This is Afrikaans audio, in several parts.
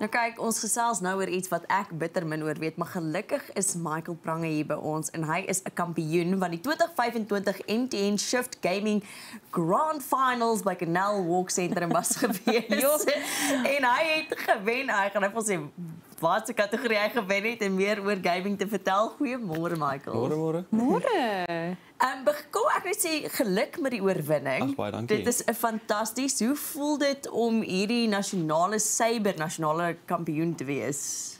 Nou kyk, ons gesels nou oor iets wat ek bitter min oor weet, maar gelukkig is Michael Prange hier by ons en hy is 'n kampioen van die 2025 MTN Shift Gaming Grand Finals by Canal Walk Centrum was gewees. En hy het gewen. Hy gaan net sê watse kategorie hy gewen het en meer oor gaming te vertel. Goeiemôre Michael. Môre. Môre. Kom ek net sê geluk met die oorwinning. Ag, baie dankie. Dit is 'n fantasties. Hoe voel dit om hierdie nasionale nasionale kampioen te wees?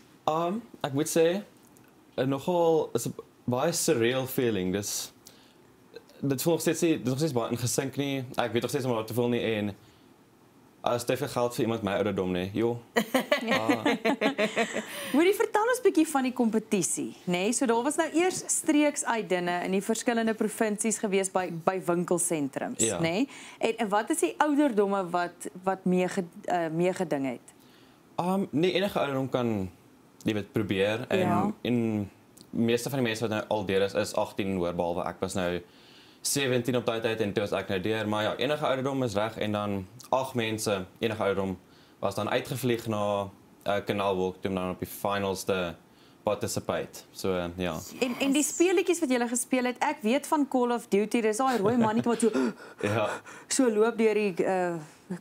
Ek moet sê nogal is 'n baie surreal feeling. Dit voel nog steeds baie ingesink nie. Ek weet nog steeds maar te veel nie en as dit vir geld vir iemand my ouderdom nie. Jo. Moet jy vertel ons 'n bietjie van die kompetisie, nê? Nee? So daar was nou eers streeksuitdinge in die verskillende provinsies gewees by winkelsentrums, Ja. nê? Nee? En wat is die ouderdomme wat meegeding het? Nee, enige ouderdom kan jy weet probeer en meeste van die mense wat nou al deur is 18 hoor, behalwe ek was nou 17 op daai tyd en toe was ek nou deur, maar ja, enige ouderdom is reg en dan 8 mense, enige ouderdom was dan uitgevlieg na Canal Walk om dan op die finals te participate. So ja. En die speletjies wat julle gespeel het, ek weet van Call of Duty, dis daai rooi mannetjie wat so so loop deur die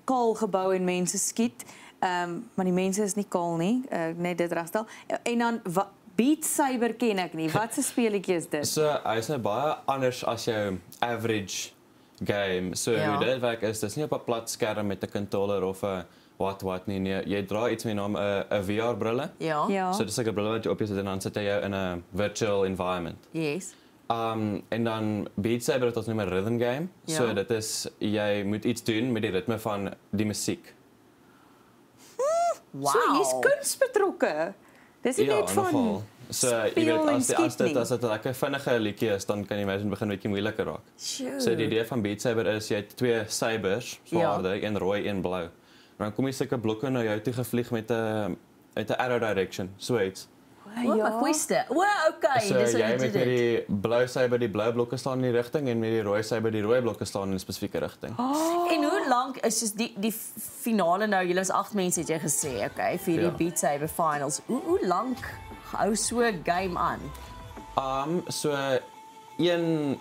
kaal gebou en mense skiet. Maar die mense is nie kaal nie, net dit regstel. En dan Beat Saber ken ek nie. Wat 'n speletjie is dit? So hy is nou baie anders as jou average game. So hoe dit werk is, dis nie op 'n plat skerm met 'n controller of 'n wat nie. Nee, jy dra iets met 'n VR brille. Ja. So dis 'n brille wat jy op sit en dan sit jy jou in 'n virtual environment. Yes. En dan Beat Saber het ons nou 'n rhythm game. So dit is jy moet iets doen met die ritme van die musiek. Wow. So hier's kuns betrokke. Dis nie net van nogal. So jy weet as dit 'n lekker vinnige liedjie is, dan kan jy mens begin 'n bietjie moeiliker raak. Sure. So die idee van Beat Saber is jy het 2 sabers, swaarde, een rooi, een blou. En dan kom jy sulke blokke na jou toe gevlieg met 'n arrow direction, so iets. Ja. Goeie. Okay, So dis jy met die blou saber die blou blokke staan in die rigting en met die rooi saber die rooi blokke staan in 'n spesifieke rigting. En hoe lank is soos die finale nou? Julle was 8 mense het jy gesê, okay, vir die Beat Saber finals. Hoe lank hou so 'n game aan? So een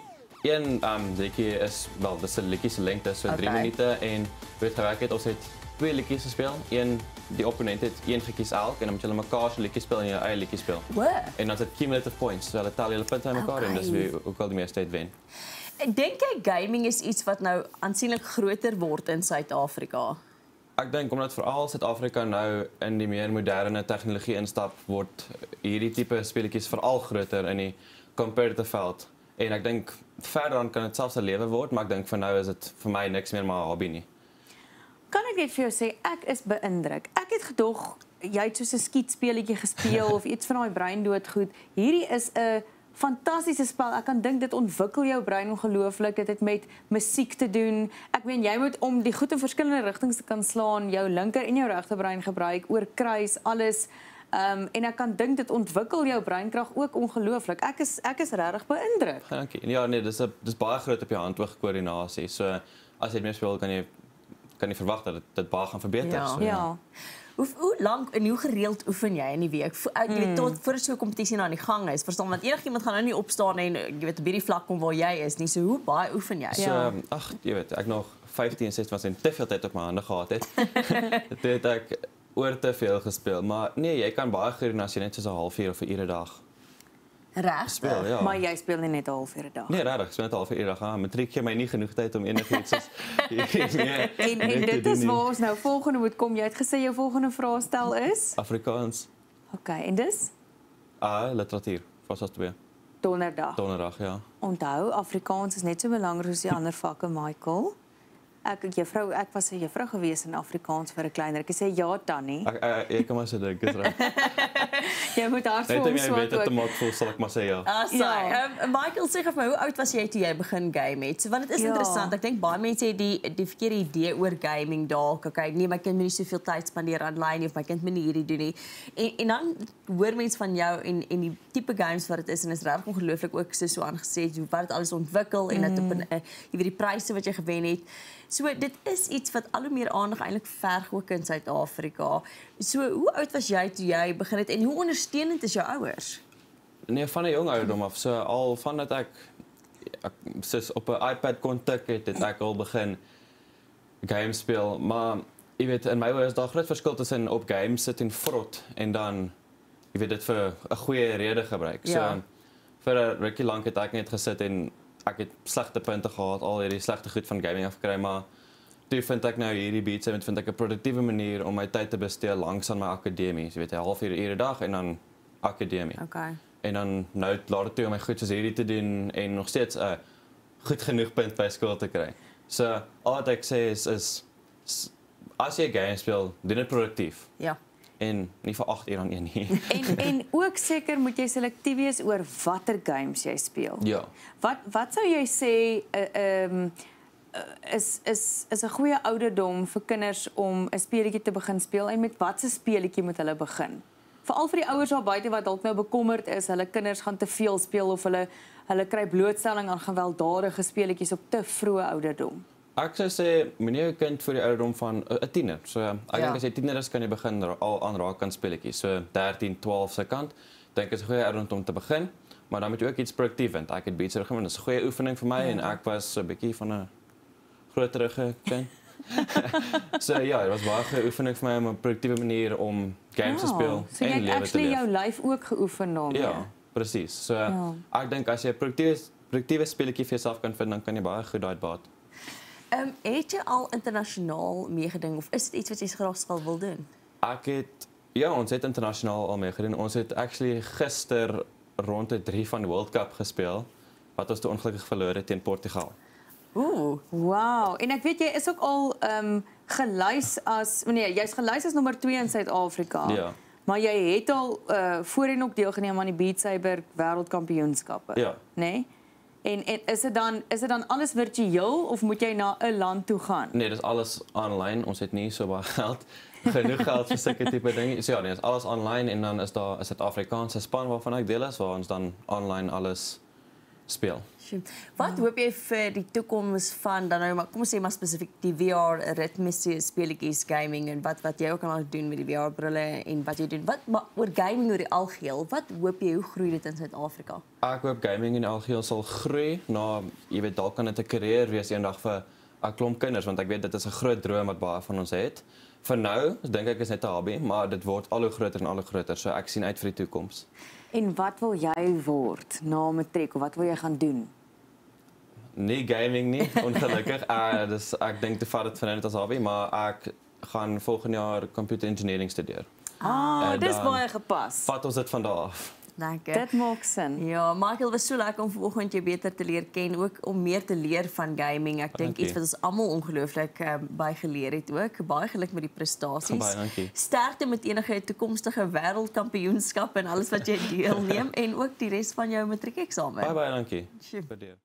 liedjie is wel dis 'n liedjie se lengte, so 3 minute en weet gewerk het ons het 2 liedjies gespeel. Die opponent het 1 gekies elk en dan moet julle mekaar se liedjie speel en jou eie liedjie speel. En dan is dit cumulative points. So hulle tel julle punte aan mekaar en dis wie ook al die meeste het wen. Dink jy gaming is iets wat nou aansienlik groter word in Suid-Afrika? Ek dink omdat veral Suid-Afrika nou in die meer moderne tegnologie instap, word hierdie tipe speletjies veral groter in die competitive veld. En ek dink verder dan kan dit selfs 'n lewe word, maar ek dink vir nou is dit vir my niks meer maar 'n hobby nie. Kan ek net vir jou sê, ek is beïndruk. Ek het gedog jy het soos 'n skietspeletjie gespeel of iets van daai breindood goed. Hierdie is 'n fantastiese spel. Ek kan dink dit ontwikkel jou brein ongelooflik. Dit het met musiek te doen. Ek meen jy moet om die goed in verskillende rigtings te kan slaan, jou linker en jou regter brein gebruik, oorkruis alles. En ek kan dink dit ontwikkel jou breinkrag ook ongelooflik. Ek is regtig beïndruk. Dankie. Ja, nee, dis baie groot op jou hand-oog koördinasie. So as jy meer speel kan jy verwag dat dit baie gaan verbeter. Ja. So, Ja. Hoe lank en hoe gereeld oefen jy in die week? Jy weet tot voor so 'n kompetisie nou aan die gang is. Verstaan, want enigiemand gaan nou nie opstaan en jy weet op hierdie vlak kom waar jy is nie. So hoe baie oefen jy? So jy weet, ek nog 15 en 16 was en te veel tyd op my hande gehad het. Dit het ek oor te veel gespeel, maar nee, jy kan baie gedoen as jy net so 'n halfuur of 'n ure 'n dag Regtig? speel, ja. Maar jy speel nie net 'n halfuur 'n dag. Nee, regtig, ek speel net 'n halfuur 'n dag. Matriek gee my nie genoeg tyd om enigiets soos En dit is waar ons nou volgende moet kom. Jy het gesê jou volgende vraestel is? Afrikaans. Okay, en dis Literatuur. Was 2. donderdag. Ja. Onthou, Afrikaans is net so belangrik soos die ander vakke, Michael. Ek was 'n juffrou gewees in Afrikaans vir 'n kleiner. Ek sê ja, Tannie. Ek kan maar sê dit is reg. Jy moet hard Net vir om hom jy weet swat dit te ook. maak voel, sal ek maar sê ja. Michael, sê vir my, hoe oud was jy toe jy begin game het? So, want dit is interessant. Ek dink baie mense het die verkeerde idee oor gaming dalk. Okay, nee, my kind moet nie soveel tyd spandeer aanlyn of my kind moet nie hierdie doen nie. En dan hoor mense van jou en die tipe games wat dit is en is regtig ongelooflik ook so aangesê hoe wat dit alles ontwikkel en dat op jy weet die pryse wat jy gewen het. So dit is iets wat al hoe meer aandag eintlik verg ook in Suid-Afrika. So hoe oud was jy toe jy begin het en hoe ondersteunend is jou ouers? Nee, van 'n jong ouderdom af. So al vandat ek soos op 'n iPad kon tik het ek al begin games speel, maar jy weet in my oë is daar groot verskil tussen op games sit en vrot en dan jy weet dit vir 'n goeie rede gebruik. Ja. So vir 'n rukkie lank het ek net gesit en ek het slegte punte gehad, al hierdie slegte goed van gaming afgekry, maar toe vind ek nou hierdie Beat Saber vind ek 'n produktiewe manier om my tyd te bestee langs aan my akademie. Jy weet 'n halfuur ure 'n dag en dan akademie. Okay. En dan nou laat dit toe om my goed soos hierdie te doen en nog steeds 'n goed genoeg punt by skool te kry. So al wat ek sê is as jy games speel, doen dit produktief. Ja. En nie vir 8 uur aan een nie. En ook seker moet jy selektief wees oor watter games jy speel. Ja. Wat sou jy sê is 'n goeie ouderdom vir kinders om 'n speletjie te begin speel en met watse speletjie moet hulle begin? Veral vir die ouers daar buite wat dalk nou bekommerd is, hulle kinders gaan te veel speel of hulle kry blootstelling aan gewelddadige speletjies op te vroeë ouderdom. Ek sou sê moenie jou kind vir die ouderdom van 'n tiener. So ek dink as jy tiener is kan jy begin al aanraak aan speletjies. So 13, 12 se kant. Dink is 'n goeie ouderdom om te begin, maar dan moet jy ook iets produktief vind. Ek het Beat Saber gedoen, dit is 'n goeie oefening vir my en ek was so 'n bietjie van 'n groterige kind. So ja, dit was baie goeie oefening vir my om 'n produktiewe manier om games te speel so en jy het lewe te actually leef. jou lyf ook geoefen daarmee. Ja, presies. So ek dink as jy 'n produktiewe speletjie vir jouself kan vind, dan kan jy baie goed daai baat. Het jy al internasionaal meegeding of is dit iets wat jy graag sal wil doen? Ons het internasionaal al meegedoen. Ons het actually gister ronde 3 van die World Cup gespeel wat ons te ongelukkig verloor het teen Portugal. Wow, en ek weet jy is ook al gelys as jy's gelys as nommer 2 in Suid-Afrika. Ja. Maar jy het al voorheen ook deelgeneem aan die Beat Saber wêreldkampioenskappe, Ja. né? En is dit dan alles virtueel of moet jy na 'n land toe gaan? Nee, dis alles online. Ons het nie so baie geld, genoeg geld vir sulke tipe dinge. So ja, nee, is alles online en dan is daar 'n Suid-Afrikaanse span waarvan ek deel is waar ons dan online alles speel. Wat hoop jy vir die toekoms van dan nou maar kom ons sê maar spesifiek die VR ritmiese speletjies gaming en wat jy ook kan doen met die VR brille en wat jy doen. Wat maar oor gaming oor die algeheel, wat hoop jy hoe groei dit in Suid-Afrika? Ek hoop gaming in algeheel sal groei na jy weet dalk kan dit 'n karier wees eendag vir 'n klomp kinders want ek weet dit is 'n groot droom wat baie van ons het. Vir nou dink ek is net 'n hobby, maar dit word al hoe groter en al hoe groter. So ek sien uit vir die toekoms. En wat wil jy word na matriek of wat wil jy gaan doen? Nee gaming nie, ongelukkig. Ek dink te vat dit van net as hobby, maar ek gaan volgende jaar computer engineering studeer. Dis baie gepas. Vat ons dit van daar af. Lekker. Dit maak sin. Ja, Michael, was so lekker om vanoggend jou beter te leer ken, ook om meer te leer van gaming. Ek dink Dankie. iets wat ons almal ongelooflik baie geleer het ook. Baie geluk met die prestasies. Baie dankie. Sterkte met enige toekomstige wêreldkampioenskap en alles wat jy deelneem en ook die res van jou matriekeksamen. Baie dankie. Sjoe. Waardeer.